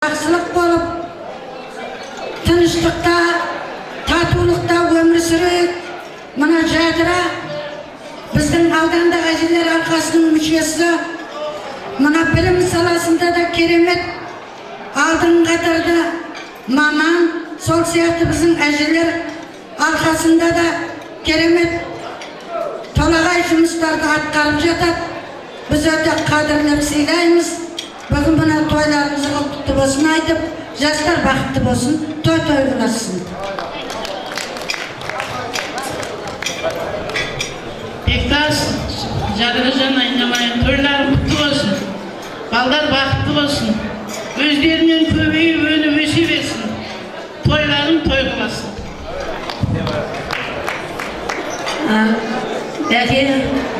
Жақсылық болып, тыныштықта, татулықта өмір сүрейік. Мына жадыра біздің аудандық әжелер алқасының мүшесі, мына білім саласында да керемет алдыңғы қатарда маман, сол сияқты біздің әжелер алқасында да керемет толағай жұмыстарды атқарып жатады. Біз өте қадірлеп сыйлаймыз. Бүгін мына тойларымызға құтты болсын айтып, жастар бақытты болсын, той тойласын. Бектас, Жадыржан айнамайын, тойларың құтты болсын. Балдар бақытты болсын. Өздерінен көбейіп өніп өсе берсін. Тойларың той қыласын. Бәке,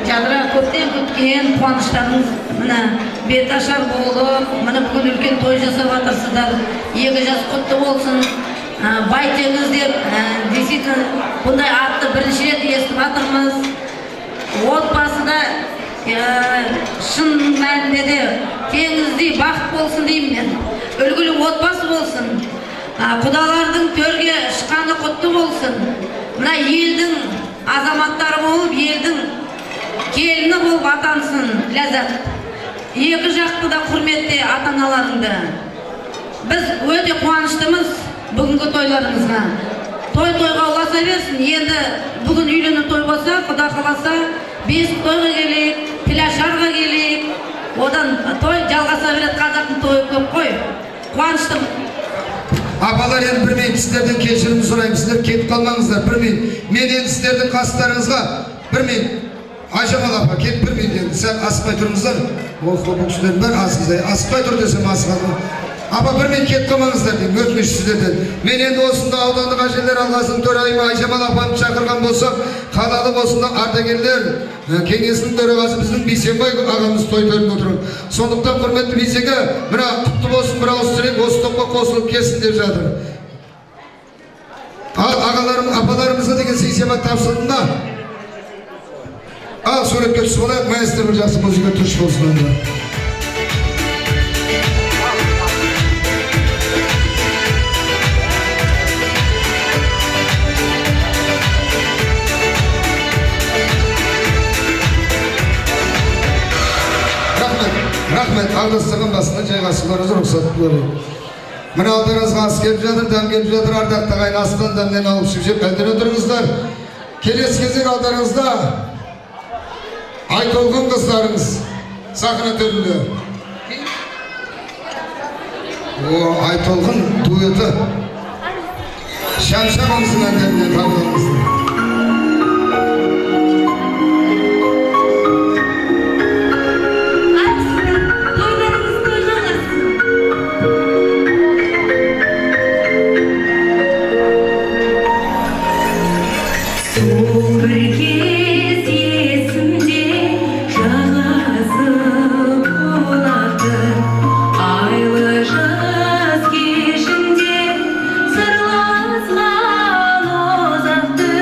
Жадыра көптен күткен қуаныштарыңыз мына беташар болып, мына бүгін үлкен той жасап жатырсыздар. 2 жас құтты болсын. Байтеңіз деп, действительно бұндай атты бірінші рет естіп жатырмыз. Отбасыда шын мәнінде де теңіздей бақыт болсын деймін мен. Үлгілі отбасы болсын. Құдалардың төрге шыққаны құтты болсын. Мына елдің азаматтары болып, елдің келіні болып атансын, ләззат. 2 жақты да құрметте ата-аналарыңды. Біз өте қуаныштымыз бүгінгі тойларыңызға. Той-тойға ұласа берсін. Енді бүгін үйлену той болса, Құда қаласа, 5 тойға келейік, пляжарға келейік. Одан той жалғаса береді, қазақтың тойы көп қой. Қуаныштым. Апалар, енді бірмейін сіздерден кешірім сұраймын, сіздер кетіп қалмаңыздар, бірмейін. Мен енді сіздердің қастарыңызға бірмейін. Айжамал апа, кетіп бірмейін енді, сәл асықпай тұрыңыздар. Бұл кісілердің бәрі асықпай, асықпай тұр десем асықады. Апа, бірмейін кетіп қалмаңыздар деймін, өтініш сіздерден. Мен енді осында аудандық әжелер алқасының төрайымы Айжамал апаны шақырған болсам, қалалы болсында ардагерлер кеңесінің төрағасы біздің Бейсенбай ағамыз той төрінде отырады. Сондықтан құрметті Бейсенге, мына құтты болсын, бір ауыз сөйлеп, осы топқа қосылып келсін деп жатыр. Ал ағаларым, апаларымызға деген сый-сияпат тапсырдым да. Ал суретке түсіп алайық, маэстро бір жақсы музыка тұрыш болсын онда. Рахмет, ағылыстығын басына жайғасыларыңыз рұқсат болайын. Мына алдарыңызға ас келіп жатыр, дәм келіп жатыр, ардақтың ағайын астан дәмнен алып шүпшеп әлден отырыңыздар. Келесі кезек алдарыңызда Айтолғын қыздарыңыз сахна төрінде. Айтолғын дуэті Шамшамымыздың әндерінен қабылыңыздар. Sırlaslan o zattı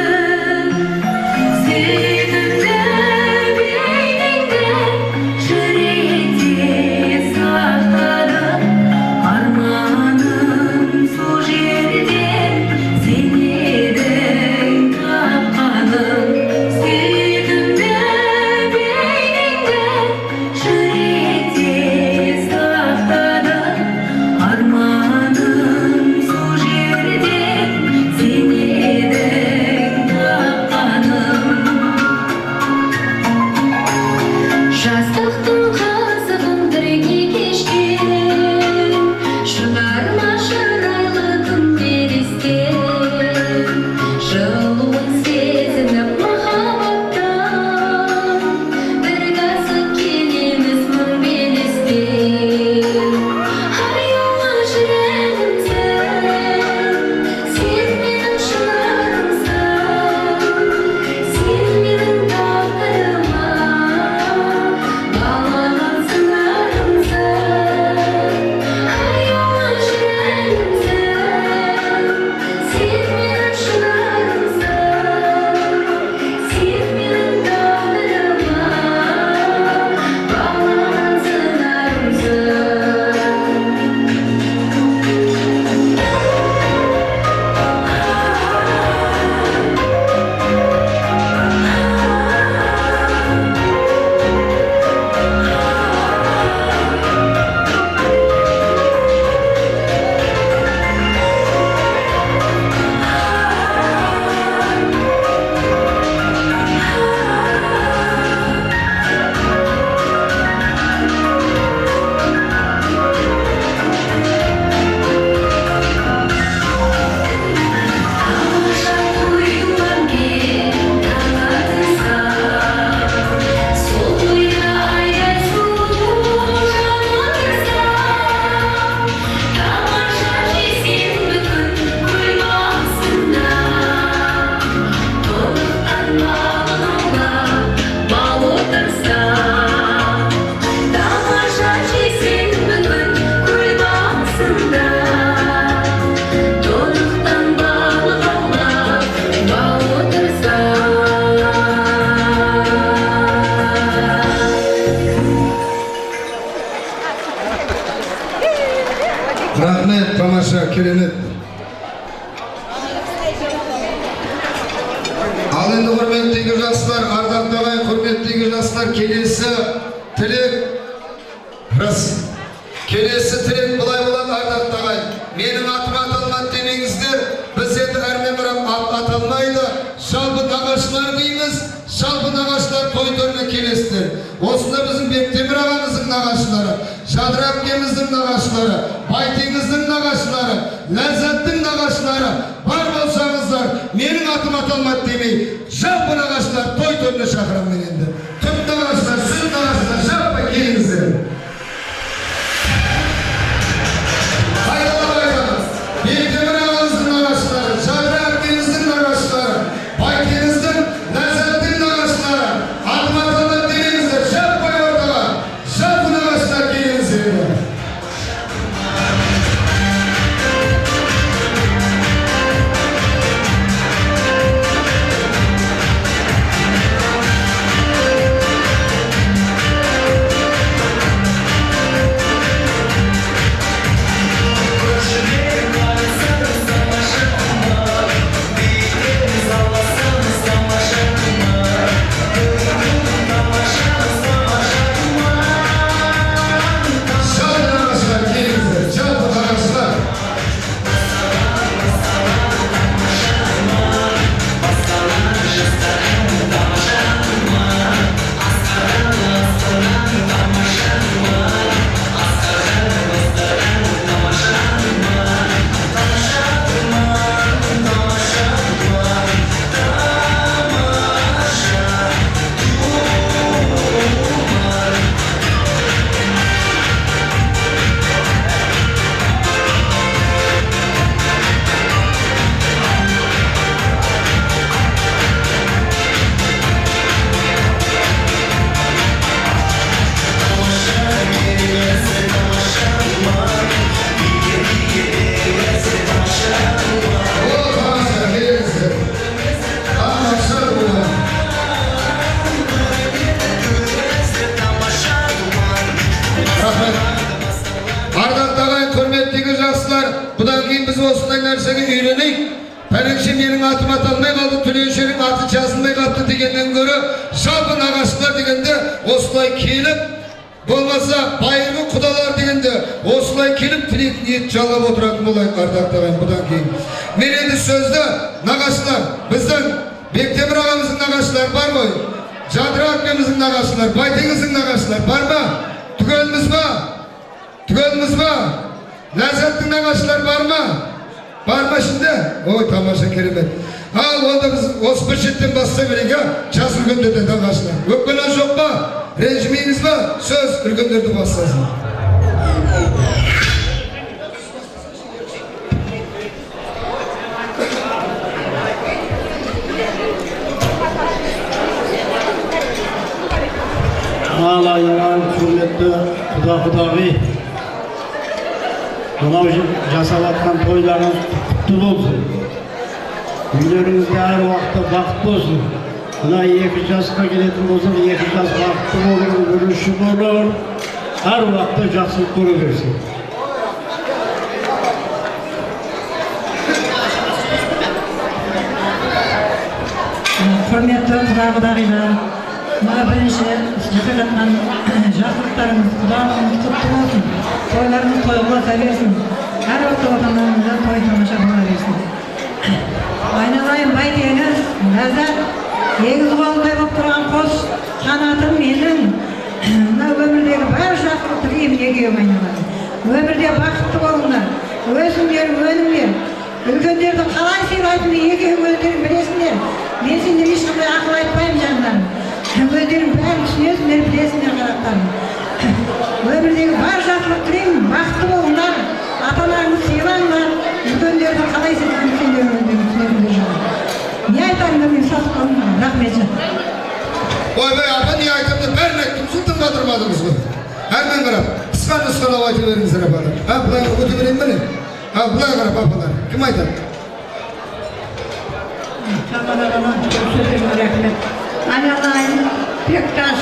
Rahmet, tamamsa keremet. Al endi hurmatli yoshlar, ardaqdagi hurmatli yoshlar, kelesi tilek bulay bo'ladi ardaqdagi. Mening atim atalmadi demеңіздер. Biz endi әрмен biram atalmaydi. Şalbı nağaçlar deymiz. Şalbı nağaçlar toy törüne kelesizler. Osunda bizim Bektemir ağamızın nağaçları, Şadır Abkemizin nağaçları, Baytengiz'in nağaçları, Lezzat'ın nağaçları var bolsanızlar. Mening atım atalmadı demeyin. Şalbı nağaçlar toy törüne şakıram men endi. Tüp nağaçlar, süt nağaçlar, şalbı kelingizler. Bektemir ağamızın nağaçları, Şadır Abkemizin nağaçları, Baytengiz'in Lezzat'ın nağaçları, adım atalmadı demеңіздер. Şap koy ortaga, şalbı nağaçlar kelingizler. Şalbı nağaçlar kelingizler, şalbı nağaçlar. Ardaqdagi hurmatli yoshlar, bundan keyin biz osындай narsaga uyrenik. Penekşe mening atım atalmay kaldı, Tüleyşe'nin atı жазылmay kaldı degenden göre şalbı nağaçlar degende osılay kelip, bolmasa bayırgı kudalar degende osılay kelip tilek niyet çalap oturатын болайық ардақтағайын бұдан кейін. Мен енді sözde nağaçlar, bizden Bektemir ağamızın nağaçlar var mı? Şadır Abkemizin nağaçlar, Baytengiz'in nağaçlar var mı? Tügelimiz mi? Tügelimiz mi? Lezzat'ın nağaçlar var mı? Var mı şimdi? Oy tamaşa keremet. Al onda biz os bir şitten bassa berek ya. Ças ürgönderden nağaçlar. Öpkenen жоқ mu? Rejiminiz mi? Söz ürgönderdi bassasın. Allah yalan hürmetli Xudavi. Mınau жасап atқан toylarınız құтты болсын. Үйлеріңізде әр уақытта бақыт болсын. Мына 2 жасқа келетін болса, 2 жас бақытты болыр, өріші болыр. Әр уақытта жақсылық көре берсін. Құрметті Құдағидағилар, мына бірінші жасап жатқан жақсылықтарыңыз Құдағыңыз құтты болсын. Тойларыңыз той бола берсін. Әр уақытта отандарыңызда той тамаша бола берсін. Айналайын Байтеңіз, Ләззат, егіз қолдай болып тұрған қос қанатым менің. Мына өмірдегі бар жақсылық тілеймін екеуім айналайын. Өмірде бақытты болыңдар, өсіңдер, өніңдер. Үлкендерді қалай сыйлайтынын екеуің өздерің білесіңдер. Мен сендерге ешқандай ақыл айтпаймын жандарым. Өздерің бәрін түсінесіңдер, білесіңдер қарақтарым. Өмірдегі бар жақсылық тілеймін, бақытты болыңдар. Ата-аналарыңызды сыйлаңдар. Үлкендерді қалай сыйлайтынын сендер өздерің түсінесіңдер жандарым. Не айтарыңдар мен сатып қалдым, рахмет жан. Ойбай апа не айтымды бәрін айттым, сұлтын батырмадыңыз ғой. Әрмен қарап, қысқа нұсқалап айтып беріңіздер апалар. Бұлай өте берейін бәлем? Бұлай қарап апалар, кім айтады? Çabalarına söylediğim rahmet. Ayağlayın, Bektaş,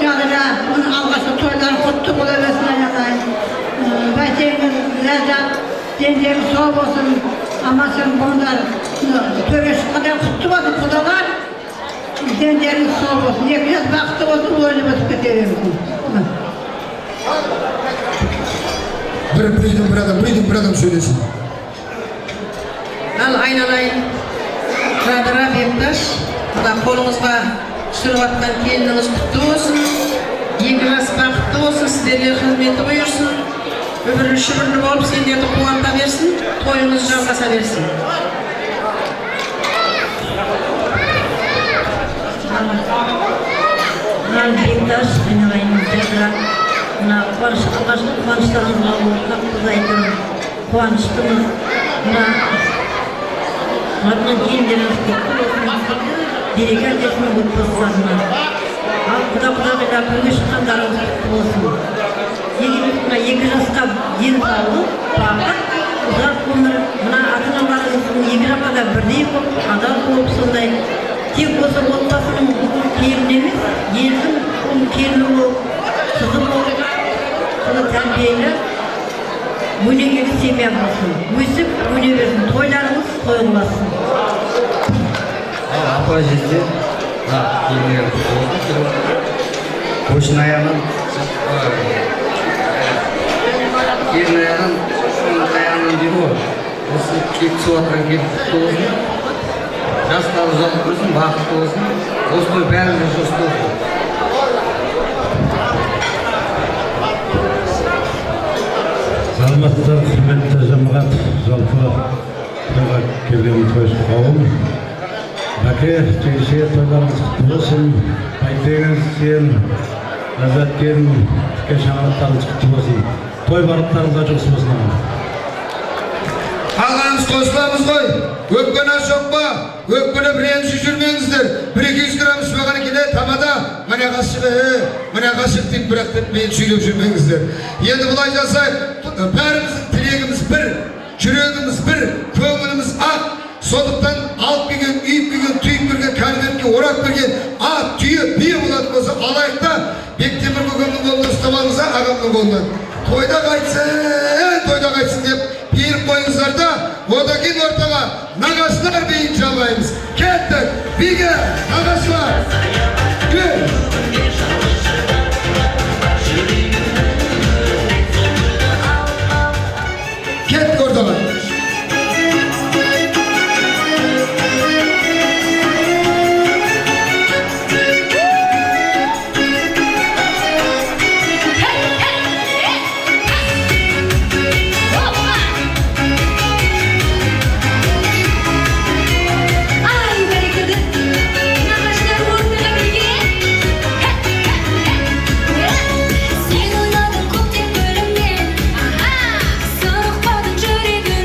Cadıra, onun algısı toylar kutlu bulabilsin ayağlayın. Baytengіз, Lezzat, Denderi sağ olsun. Ama sen bunlar töre çıkmadan kutlu olsun kudalar. Denderi sağ olsun. Yakacağız baktı olsun oyunu basıp götürüyorsun. Bir adam söylesin. Al aynalayın. Radira Bektaş. Burada kolunuzda sürvattan kendiniz kutlu olsun. Yenginiz bakıtlı olsun. Sizlerle hizmeti buyursun. Öbürü şübürlü olup senlerді қуанта versin. Toyunuz жалғаса versin. Al Bektaş, aynalayın tekrar. Mına alғашқы қуаныштарыңызға қапсыз айтырым. Қуаныштымыз. Мына келіндеріңіз көпті болсын. Береке әкесінің отбасыларына. Ал құда-құдағида бірге шыққандарыңыз құтты болсын. Мына 2 жасқа денсаулық, бақыт, ұзақ өмір. Мына ата-аналарыңыздың 2 жаққа да бірдей болып, адал болып сондай. Тек осы отбасының келіні емес, елдің келіні болып, қызы болып, соны тәрбиелі, өнегелі семья болсын. Өсіп, өне берсін. Тойларыңыз тойылмасын. Апа жезде, келінер құтылды. Қошын аяғын, келін аяғын, аяғынан дейді ғой. Осы кетсі отырған келіп құтты болсын. Жастар ұзақ болсын, бақытты болсын. Осылай бәріміз жосты болсын. Саламатсыздар, құрметті жамағат, жалпы тойға келген тойшы қауым. Бәке, жеңше тойларыңыз құтты болсын. Айтеңіз сен, ләззәткерін, тіке шаңырақтарыңыз құтты болсын. Той барықтарыңызға жұмыс болсын. Қалғанымыз қосыламыз ғой. Өкпені жоқ ба? Өкпені ренжіп жүрмеңіздер. 1-200 грамм ішпеген келе тамада мына қашық деп бірақ деп мен сөйлеп жүрмеңіздер. Енді бұлай жасайық. Бәріміздің тілегіміз бір, жүрегіміз бір, көңіліміз ақ. Сондықтан алып келген, үйіп келген, түйіп берген, кәмелетке орап берген ат, түйе, бие болатын болса алайық та Бектемір көкемнің қолынан ұстап алыңыздар, ағамның қолынан. Тойда қайтсын деп беріп қойыңыздар да, одан кейін ортаға нағашылар биін жалғаймыз. Кеттік, биге, нағашылар. Кеттік ортаға. Сен ойладың көптен бөлімнен, сұрықпадың жүрегім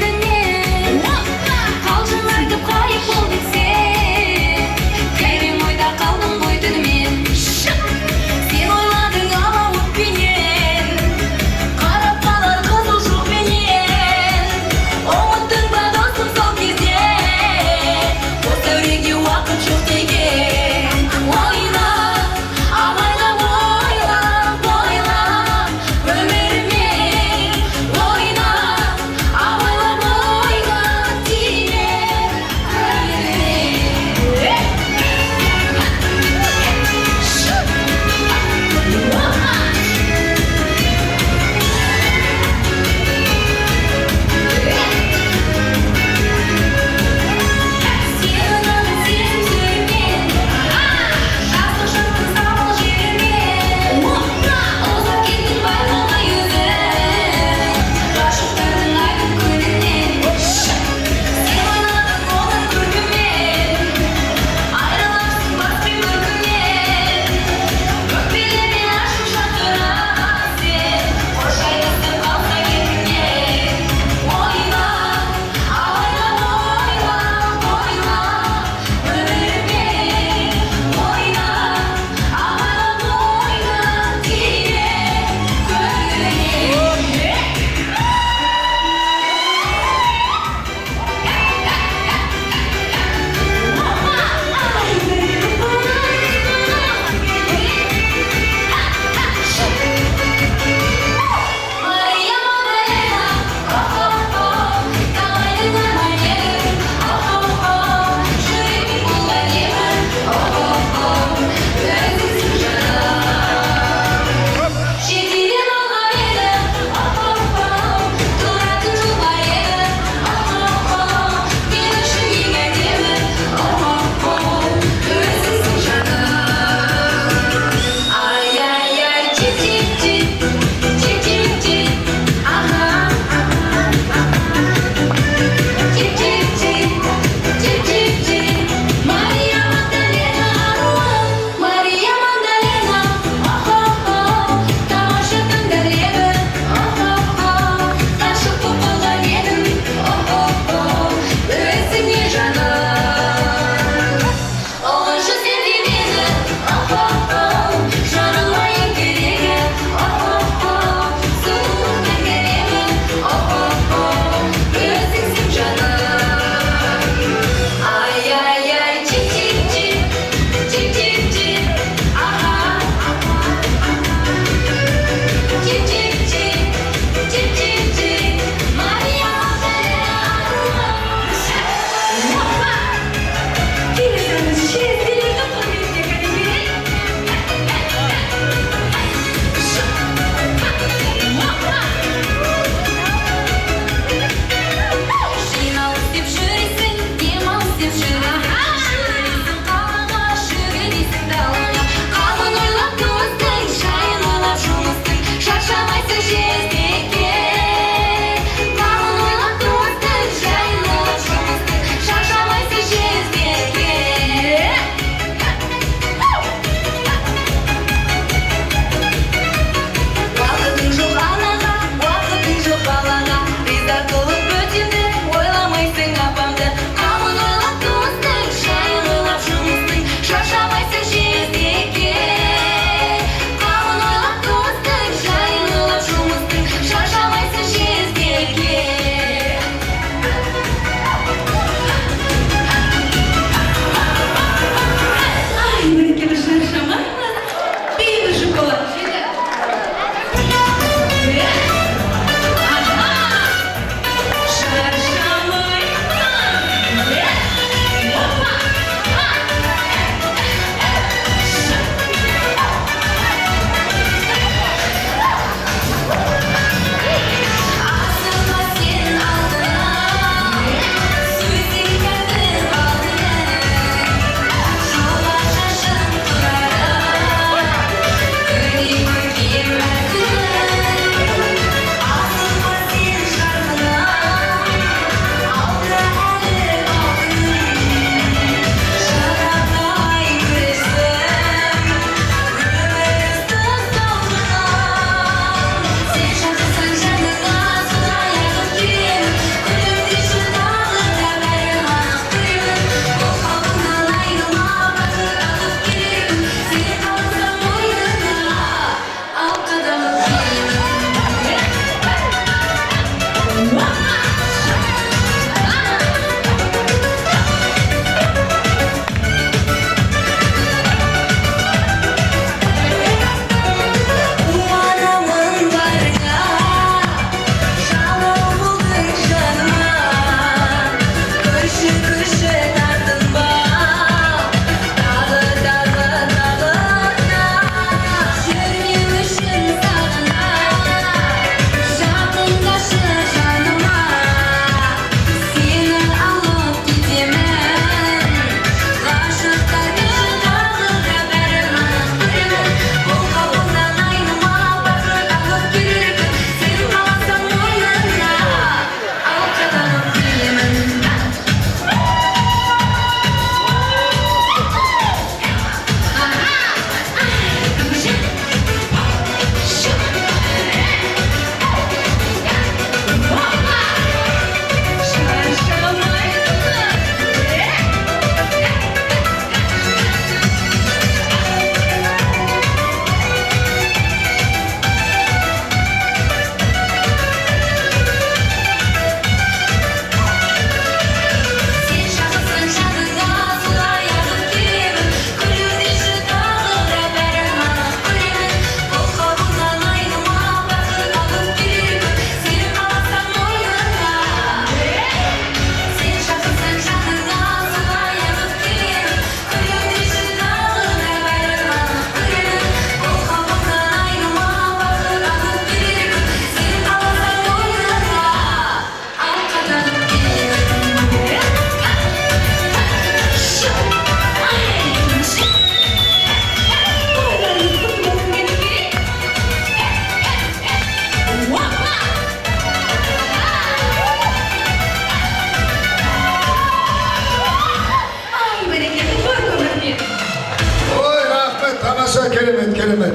керемет.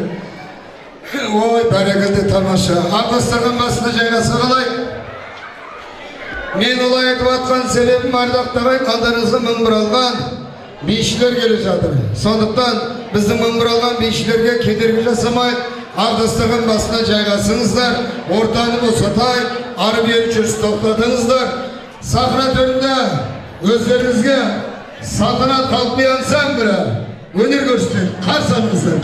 Ой, бәрекелді тамаша. Ағыстырған басына жайғаса қалай. Мен олай айтып атқан себебім ардақтағай алдарыңызға мың бұралған бейшілер келе жатыр. Сондықтан біздің мың бұралған бейшілерге кедергі жасамай, ағыстырған басына жайғасыңыздар. Ортаны босатай, ары бері жүріс тоқтатыңыздар. Сахна төрінде өздеріңізге салтанат халқы ансамблі өнер көрсетеді. Қарсы алыңыздар.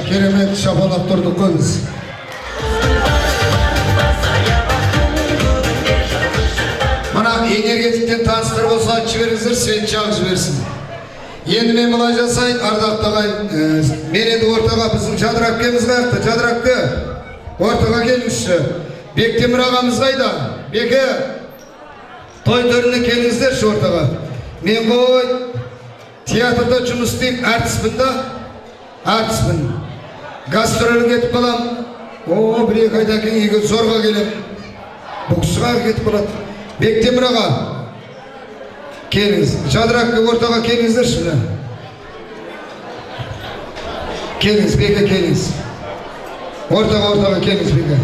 Керемет шапалап тұрдық қойыңыз. Мына энергетиктен таныстырып болса жіберіңіздер, свет жағып жіберсін. Енді мен былай жасайын, ардақтағай, мен енді ортаға біздің Жадырақ кеміз қаяқты, Жадырақты ортаға келіңізші. Бектемір ағамыз қайда? Беке, той төріне келіңіздерші ортаға. Мен қой, театрда жұмыс істеймін, әртіспін да, әртіспін. Гастролге кетіп қалам. О, бір-екі айдан кейін үйге зорға келем. Бұл кісіға кетіп қалады. Бектемір аға, келіңіз. Жадыраққа ортаға келіңіздерші міне. Келіңіз, Беке, келіңіз. Ортаға келіңіз, Беке.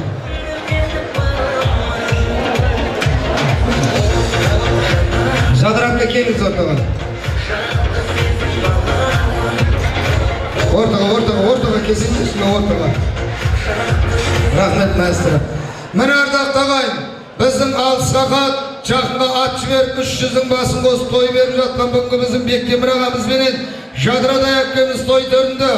Жадыраққа келіңіз ортаға. Ортаға кесіңдерші, ортаға. Рахмет, маэстро. Міне ардақ тағайын, біздің алысқа қат, жақынға ат жіберіп 300-дің басын қосып той беріп жатқан бүгінгі біздің Бектемір ағамызбенен Жадырадай әпкеміз той төрінде.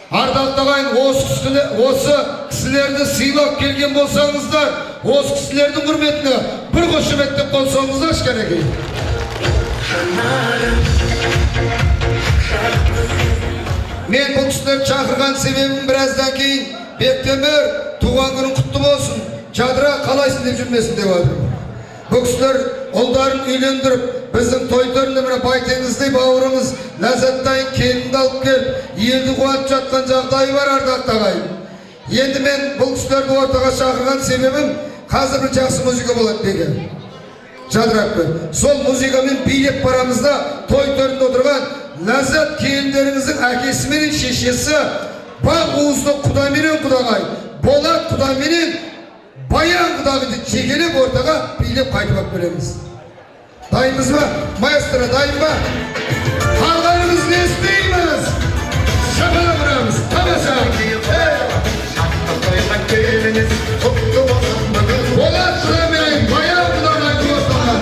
Ардақ тағайын, осы кісілерді сыйлап келген болсаңыздар, осы кісілердің құрметіне бір қошеметтеп болсаңыздар, шкәнекей. Мен бұл кісілерді шақырған себебім біраздан кейін Бектемір туған күнің құтты болсын, Жадыра қалайсың деп жүрмесін деп отырмын. Бұл кісілер ұлдарын үйлендіріп, біздің той төрінде міне Байтеңіздей бауырымыз Ләззаттайын келінді алып келіп, елді қуатып жатқан жағдайы бар ардақ ағайын. Енді мен бұл кісілерді ортаға шақырған себебім қазір бір жақсы музыка болады деген. Жадыраппен. Сол музыкамен билеп барамызда той төрінде отырған Ләззат келіндеріңіздің әкесі менен шешесі Бақ уызды құдаменен құдағай, Болат құдаменен Баян құдағайды жекелеп ортаға билеп қайтып ап береміз. Дайынбыз ба? Маэстро дайын ба? Қалғанымызды естейміз. Шапала бұрамыз. Тамаша. Болат құдаменен Баян құдағайды ортаға.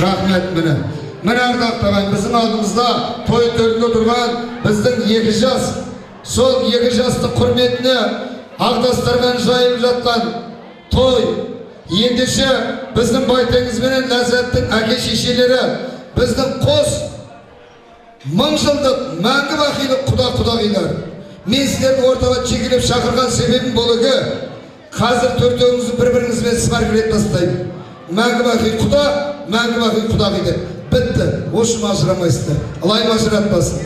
Рахмет міне. Міне ардақ тағайын, біздің алдымызда той төрінде тұрған біздің 2 жас. Сол 2 жасты құрметіне ағдастармен жайып жатқан той. Ендеше біздің Байтеңізбенен Ләззаттың әке шешелері біздің қос 1000 жылдық мәңгі бақилық құда-құдағилар. Мен сіздерді ортаға чекелеп шақырған себебім болуы қазір төртеуіңізді бір-біріңізбен сыбар-кірет тастаймын. Мәңгі бақи құда, мәңгі бақи құдағи деп. Бітті, ошым ажырамайсыздар. Алайым ажыратпасын.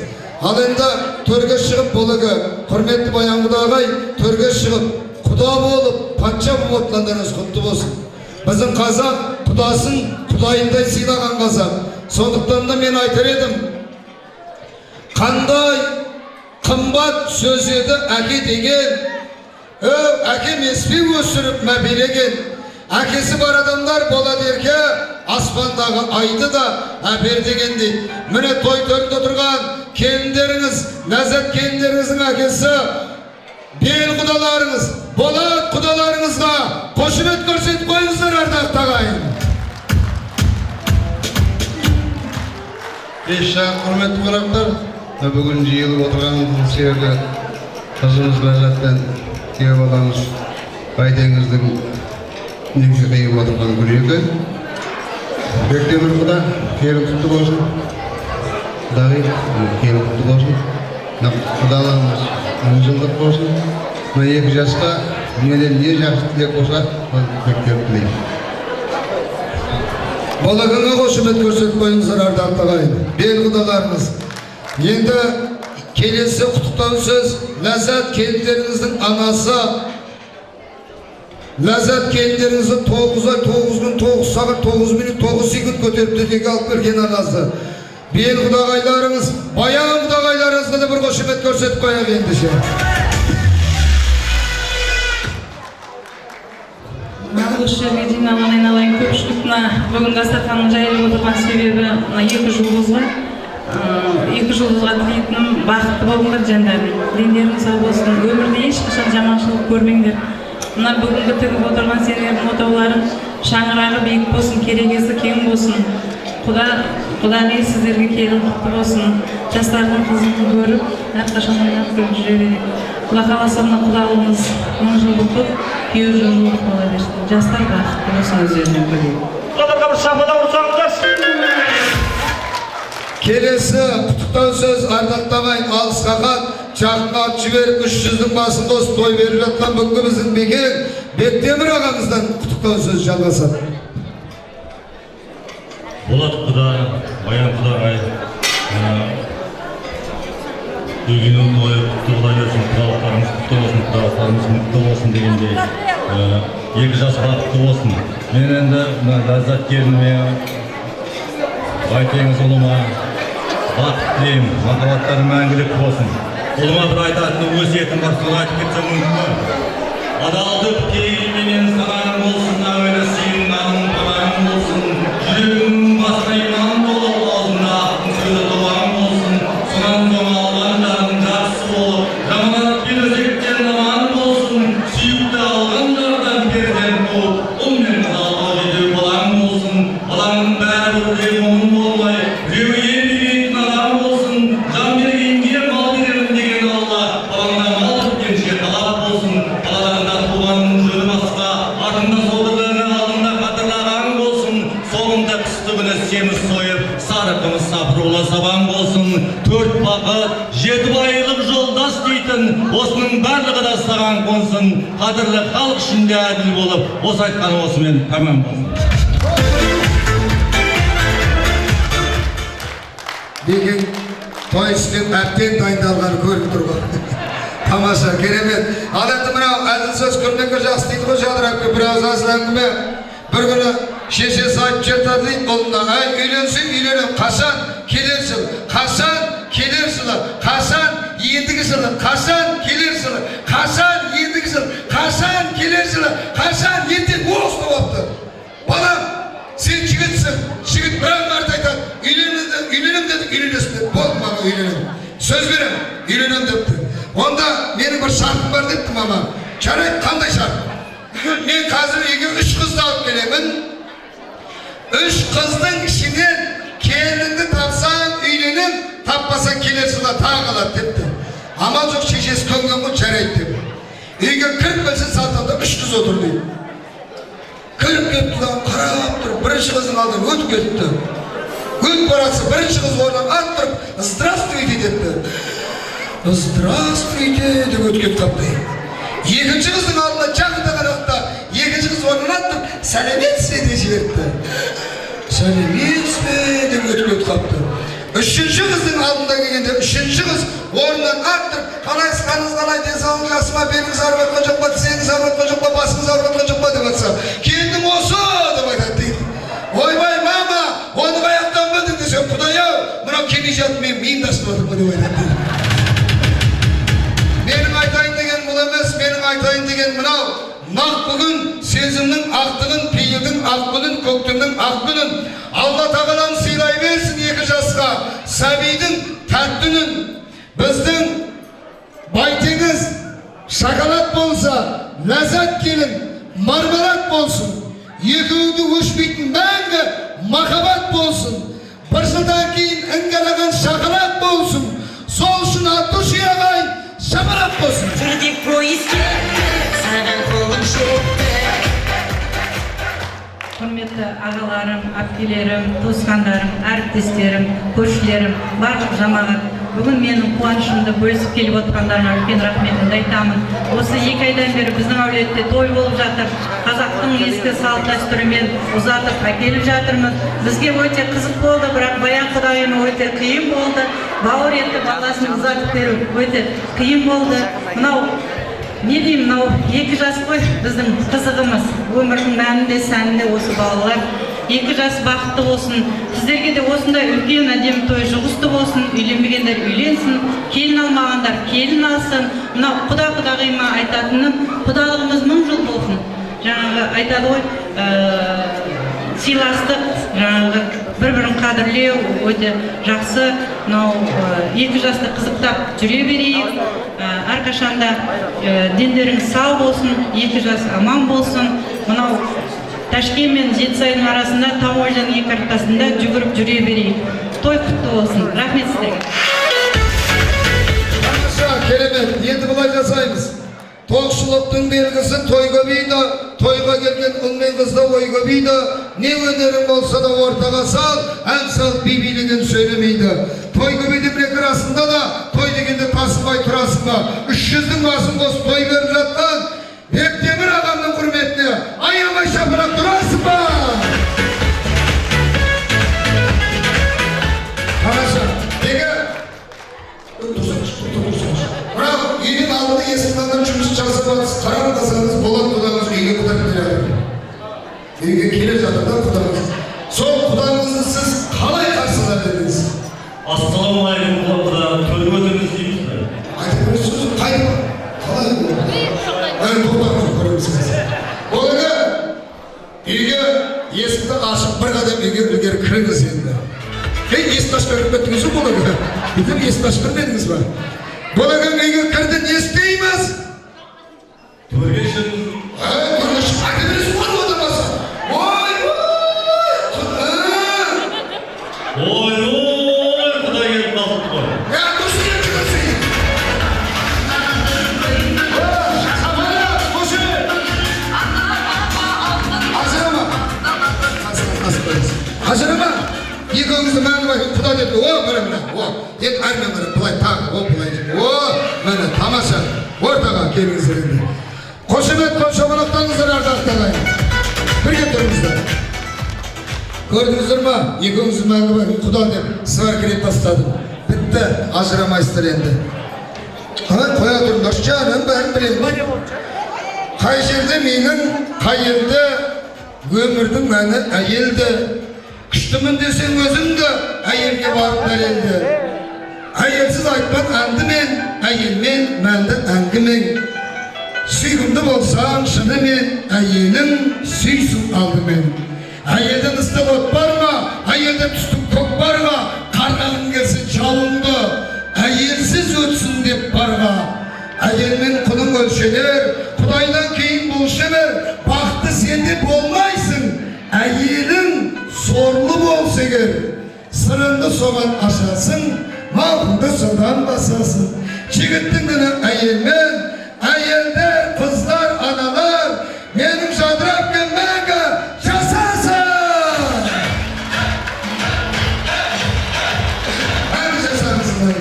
Ал енді төрге шығып болуы, құрметті Баян құдағай, төрге шығып, құда болып, патша болып отқандарыңыз құтты болсын. Біздің қазақ құдасын құдайындай сыйлаған қазақ. Сондықтан да мен айтар едім, қандай қымбат сөз еді әке деген, әкем еспе өсіріп мәбелеген. Әкесі бар адамдар болады ерке, аспандағы айды да әпер деген дейді. Міне той төрінде тұрған келіндеріңіз, Ләззат келіндеріңіздің әкесі, бел құдаларыңыз, Болат құдаларыңызға қошемет көрсетіп қойыңыздар ардақ ағайын. Құрметті қонақтар, бүгін жиылып отырған себебі қызымыз Ләззаттан күйеу баламыз Байтеңіздің немесе қиып отырған күн еді. Бектемір құда келін құтты болсын. Құдағи келін құтты болсын. Құдаларымыз 1000 жылдық болсын. Мына 2 жасқа дүниеден не жақсы тілек болса, Бектемір тілеймін. Балағыңа қошемет көрсетіп қойыңыздар ардақ ағайын. Бел құдаларыңыз. Енді келесі құттықтау сөз Ләззат келіндеріңіздің анасы. Ләззат келіндеріңізді 9 ай, 9 күн, 9 сағат, 9 минут, 9 секунд көтеріп дүниеге алып берген анасы. Бел құдағайларыңыз, Баян құдағайларыңызға да бір қошемет көрсетіп қояқ ендеше. Осы жерге жиналған айналайын көпшіліктің бүгін дастарханның жайылып отырған себебі 2 жұлдызға. 2 жұлдызға тілейтінім бақытты болыңдар жандарым. Дендерің сау болсын, өмірде ешқашан жаманшылық көрмеңдер. Мына бүгінгі тігіп отырған сендердің отауларың шаңырағы биік болсын, керегесі кең болсын. Құдай сіздерге келін құтты болсын. Жастардың қызығын көріп, әрқашан ойнап күліп жүре берейік. Құда қаласа мына құдалығымыз 10 жыл болып, күйеу жылдық бола берсін. Жастар бақытты болсын өздерінен бөлек. Құдаларға бір шапалақ ұрсаңыздар. Келесі құттықтау сөз ардақтамайын алысқа хат, жақынға ат жіберіп 300-дің басын қосып той беріп жатқан бүгінгі біздің бекең Бектемір ағамыздан құттықтау сөз жалғасады. Болат құда, Баян құдағай, үйгенің тойы құтты бола берсін, құдалықтарымыз құтты болсын, құдалықтарымыз мықты болсын дегендей, 2 жас бақытты болсын. Мен енді Ләззат келініме, Байтеңіз ұлыма бақыт тілеймін, махаббаттары мәңгілік болсын. Ұлыма бір айтатын өсиетім бар, соны айтып кетсем мүмкін бе? Адалдық пейілменен санаң болсын, әуелі сенің наның панағың болсын, жүрегің басына иман болып, аузында ақтың сөзі дуаң болсын, сонан соң алған жарың жақсы болып, жаманат пен өсектен аман болсын, сүйікті алған жардан перзент болып, ұл мен қызалға жетеу балаң болсын, балаңның бәрі бірдей мұңын болмай, біреуі емдейтін адам болсын, жан бергенге мал беремін деген Алла, балаңнан мал біткенше талап болсын, балаларында туғанның жөні басқа, артында солдырдығын алдында қатырлаған болсын, соңында қысты күні семіз сойып, сары қымыз сапырула сабан болсын, 4 бақыт, 7 байлық жолдас дейтін, осының барлығы да саған қонсын, қадірлі халық ішінде әділ болып, осы айтқаны осымен тәмам болсын. Бекең той істеп әбден дайындалғаны көріп тұрған. Тамаша, керемет. Ал енді мынау әзіл сөз көрнекке жақсы дейді ғой жадырапқа біраз әзіл әңгіме. Бір күні шешесі айтып жатады дейді ұлына, әй үйленсең үйленем, қашан келер жылы, қашан келер жылы, қашан ендігі жылы, қашан келер жылы, қашан ендігі жылы, қашан келер жылы, қашан ендігі осы болыпты. Балам, сен жігітсің, жігіт бір мәрте айтады, үйленем деді, үйленесің деді, болды мама үйленем. Сөз берем, үйленем депті. Онда менің бір шартым бар депті мама. Жарайды, қандай шарт? Мен қазір үйге 3 қызды алып келемін. 3 қыздың ішінен келініңді тапсаң үйленем, таппасаң келер жылы тағы қалады депті. Амал жоқ, шешесі көнген ғой, жарайды деп. Үйге кіріп келсін салтанда 3 қыз отыр дейді. Кіріп кетті да қарап тұрып, бірінші қыздың алдынан өтіп кетті. Өтіп баратса, бірінші қыз орнынан атып тұрып, здравствуйте депті. Здравствуйте деп өтіп қапты. Екінші қыздың алдына жақында қарақта, екінші қыз орнынан атып, сәлеметсіз деп жіберді. Сәлеметсіз деп өтіп қапты. Үшінші қыздың алдында келгенде, үшінші қыз орнынан аттырып, қалайсыз, қаныңыз қалай, денсаулығыңыз жақсы ма, беліңіз ауырып жатқан жоқ па, тізеңіз ауырып жатқан жоқ па, басыңыз ауырып жатқан жоқ па деп айтса, келдің осы деп айтады дейді. Ойбай мама, оны аяқтан білдің десе, Құдай-ау, мынау келмей жатып мен миымды ашып отырмын деп айтады дейді. Менің айтайын деген бұл емес, менің айтайын деген мынау. Нақ бүгін сезімнің ақтығын, пейілдің ақ күнін, көктемнің ақ күнін Алла тағалам сыйлай берсін 2 жасқа сәбидің тәтті үнін. Біздің Байтеңіз шоколад болса, Ләззат келін мармелад болсын. Екеуіңді өшпейтін мәңгі махаббат болсын. Бір жылдан кейін іңгәлаған шоколад болсын. Сол үшін Алтуши ағай шапалақ болсын. Жүрдек поезге саған қолым жетті. Құрметті ағаларым, әпкелерім, туысқандарым, әріптестерім, көршілерім, барлық жамағат, бүгін менің қуанышымды бөлісіп келіп отырғандарына үлкен рахметімді айтамын. Осы 2 айдан бері біздің әулетте той болып жатыр. Қазақтың ескі салт дәстүрімен ұзатып әкеліп жатырмыз. Бізге өте қызық болды, бірақ Баян құдайыма өте қиын болды. Бауыр етті баласын ұзатып беру өте қиын болды. Мынау не деймін, мынау 2 жас қой біздің қызығымыз. Өмірдің мәнінде, сәнінде осы балалар. 2 жас бақытты болсын. Сіздерге де осындай үлкен әдемі той жұғысты болсын. Үйленбегендер үйленсін, келін алмағандар келін алсын. Мынау құда-құдағиыма айтатыным, құдалығымыз 1000 жыл болсын. Жаңағы айтады ғой, сыйластық, жаңағы бір-бірін қадірлеу өте жақсы. Мынау 2 жасты қызықтап жүре берейік. Әрқашанда дендерің сау болсын, 2 жас аман болсын. Мынау Ташкент мен Жетісайдың арасында Тауажан екі ортасында жүгіріп жүре берейік. Той құтты болсын. Рахмет сіздерге. Керемет, енді бұлай жасаймыз. Тоқшылықтың белгісі той көбейді, тойға келген ұл мен қызда ой көбейді. Не өнерің болса да ортаға сал, ән сал би билеген сөйлемейді. Той көбейді бір арасында да, той дегенде тасымай тұрасың ба? 300-дің басын қос той беріп жатқан Бектемір ағамның құрметіне аямай шапырақ тұрасың ба? Қараша, неге? Бірақ үйдің алдында есіктен жұмыс жасап жатсыз, қарап қалсаңыз болат құдаңыз үйге құдақ келеді. Үйге келе жатыр да құдаңыз. Сол құдаңызды сіз қалай қарсылар едіңіз? Ассалаумағалейкум құда, тойға өтеміз дейміз бе? Айтып көрсеңіз, қайда? Қалай болады? Тоқтаңыз көреміз қазір. Ол үйге есікті ашып бір қадам үйге ілгері кіріңіз енді. Есікті ашып кіріп кеттіңіз бе бұл? Біздің есікті ашып кірмедіңіз ба? Бұл үйге кірді не істейміз? Төрге шығыңыз. Төрге шығып айтып бересің ғой одан баса. Ой, құда келіп қалды ғой. Дұрыс келіп жүрсің. Ажырама, екеуіңізді мәңгі байқын құда деді, мына, енді әрмен бірі бұлай тағы, бұлай деді, міне, тамаша, ортаға келіңіздер енді. Қошемет қошамалақтаңыздар ардақтағай. Бірге тұрыңыздар. Көрдіңіздер ма, екеуіңізді мәңгі байқын құда деп сывар кереп тастадым. Бітті, ажырамайсыздар енді. Қоя тұрыңдар, жаным бәрін білемін. Қай жерде менің, қай елде өмірдің мәні әйелді. Күштімін десең өзіңді, әйелге барып дәлелді. Әйелсіз айтпан әңгімен, әйелмен мәнді әңгімен. Сүйгімді болсаң шынымен, әйелің сүйсін алдымен. Әйелден ыстық от бар ма, әйелден түстік көк бар ма, қарғалың келсін жауынды, әйелсіз өтсін деп барға. Әйелмен құның өлшенер, Құдайдан кейін бұл шемер, бақты сенде болмайсың, әйелің сорлы болса егер, сырынды соған ашасың, малыңды содан басасың. Жігіттің күні әйелмен, әйелдер, қыздар, аналар, менің жадырап кен мәңгі жасасың. Мәңгі жасаңыздар.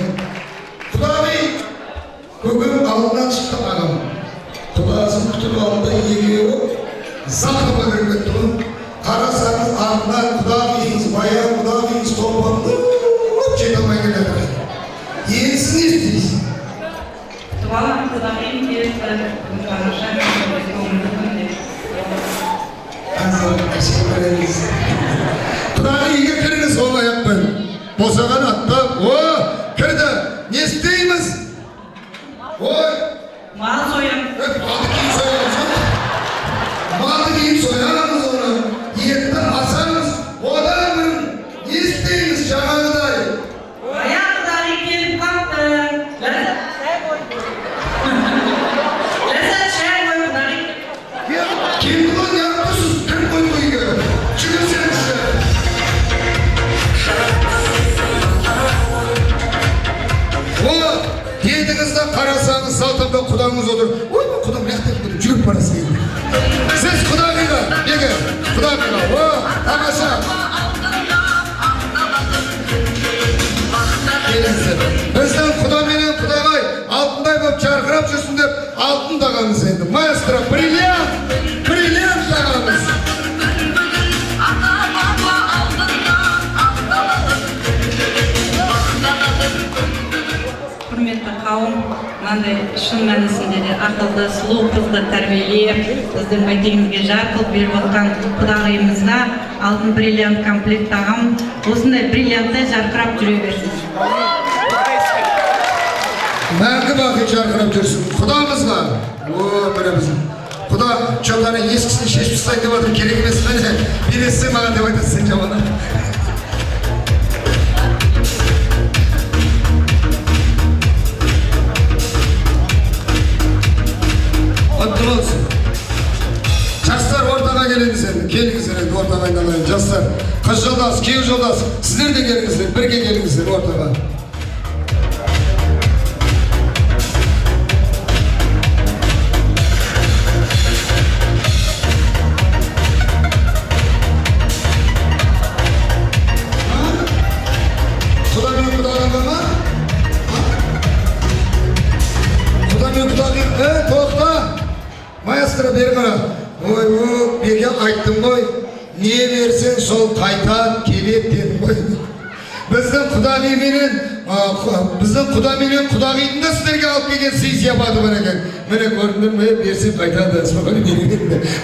Құдай бүгін алдынан шықты ағам. Құдасын күтіп алды екеуі, зақыма кіріп тұғын. Қарасаңыз артынан құдағиыңыз, баян құдағиыңыз топанды жете алмай келеді. Енсін не істейсің? Құтыбалам құдағиым келді, қараша Құдағы үйге кіріңіз олай ақпен. Босаған аттап, кірді. Не істейміз? мал соям. Малды кейін соямыз. Малды кейін соямыз оны. Етті асамыз. Одан не істейміз жаңағыдай? Баян құдағи келіп қапты. Ләззат шай қой құдағи. Кемді ғой не yapıyorsunuz? Кім қойды үйге? Жүгірсеңізші. Дедіңіз да қарасаңыз салтымда құдаңыз отыр. Ой, құдам ләқтеп көріп жүріп барасың енді. Сіз құдағиға, неге? Құдағиға, тамаша. Келіңіздер. Біздің құда менен құдағай алтындай болып жарқырап жүрсін деп алтын тағамыз енді. Маэстро, бриллиант тағамыз. Құрметті қауым, мынандай шын мәнісінде де ақылды, сұлу қызды тәрбиелеп, біздің бәйтегімізге жарқылып беріп отқан құдағиымызға алтын бриллиант комплект тағам, осындай бриллианттай жарқырап жүре берсін. Мәңгі бақи жарқырап жүрсін. Құдамызға. Біріміз. Құда чотаны ескісін шешіп тастайын деп отыр, керек емес мені. Бересің маған деп айтасың сен жаманы. Құтты болсын. Жастар ортаға келіңіз енді. ортаға айналайын. Жастар, қыз жолдас, күйеу жолдас, сіздер де келіңіздер, бірге келіңіздер ортаға. Маэстро бері қара. Ой, берге айттым ғой, не берсең сол қайта келет дедім ғой. Біздің құдағидің да сіздерге алып келген сый сияпаты бар екен. Міне көрдіңдер ме, берсем қайтады.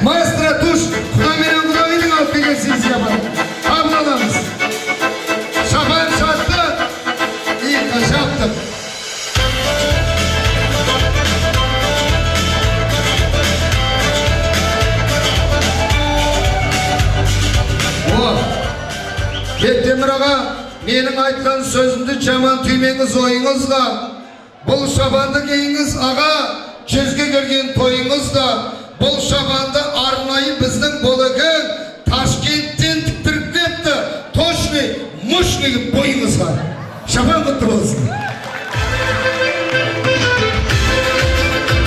Маэстро туш, құдағидің алып келген сый сияпаты. Қабыл аламыз. Шапан шатты, иыққа шаптық. Бектемір аға, менің айтқан сөзімді жаман түймеңіз ойыңызға. Бұл шабанды кейіңіз аға, жүзге келген тойыңызда. Бұл шабанды арнайы біздің болығын Ташкенттен тіктіріп кетті. Тошный, мощный бойыңызға. Шабан құтты болсын.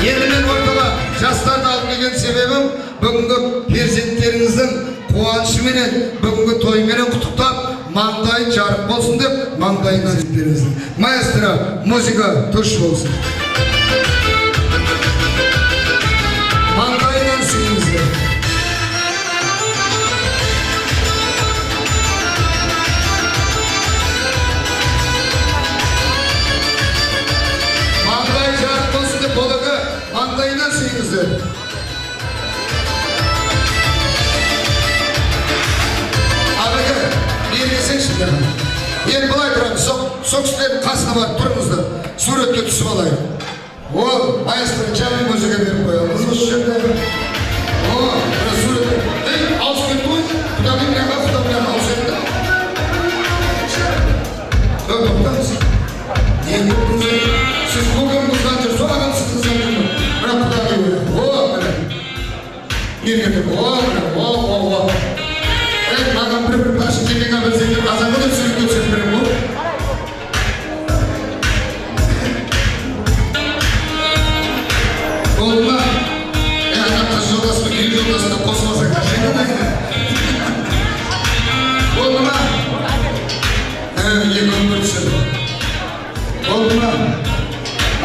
Енді мен ортаға жастарды алып келген себебім, бүгінгі перзенттеріңіздің қуанышыменен, бүгінгі тойменен құттықтап, маңдайы жарық болсын деп, маңдайына жеттеріңізді. Маэстро, музыка тұш болсын. Маңдайынан сүйіңізді. Маңдайы жарық болсын деп, болығы маңдайынан сүйіңізді. Енді бұлай тұрады, соқ кісілердің қасына барып тұрыңызды, суретке түсіп алайық. Ол, маэстро, жамин музыка беріп қоямыз осы жерде. О, суретке. Алыс кетті ғой, құдағи мияға, құдағи мияға алыс етті. Тоқтаңыз. Енді бұлыңыз, сіз көген қыздан жүр, сол ағам сіз қыздан жүрмін. Бірақ құдағи беріп. О, міне. Ергетіп, о. Маған бір башы кемеға білсеңдер, азанғы да сөйлік өтсен бірім бұл. Болды ма? Ағатқа жолдасын, күйі жолдасында қосылмаса қашайда да. Болды ма? Екі өмір түседі. Болды ма?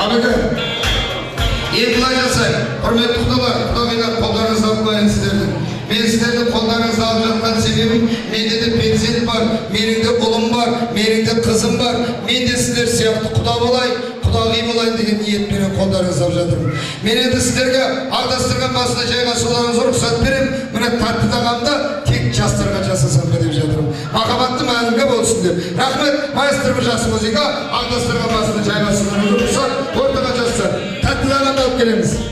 Абеге, енді бұлай жасай, құрметті құдалар, құдағилар, қолдарыңызды алып қойын сіздердің. Мен сіздерді қолдарыңызды алып жатқан себебім, менде де перзент бар, менің де ұлым бар, менің де қызым бар. Мен де сіздер сияқты құда болайын, құдағи болайын деген ниетпенен қолдарыңызды алып жатырмын. Мен енді сіздерге ағдастырған басына жайғасуларыңызға рұқсат берем. Міне тартты тағамда тек жастарға жасасам ба деп жатырмын. Махаббатты мәңгі болсын деп. Рахмет, маэстро бір жасы музыка, ағдастырған басына жайғасуларыңызға рұқсат, ортаға жастар. Тартты тағамда алып келеміз.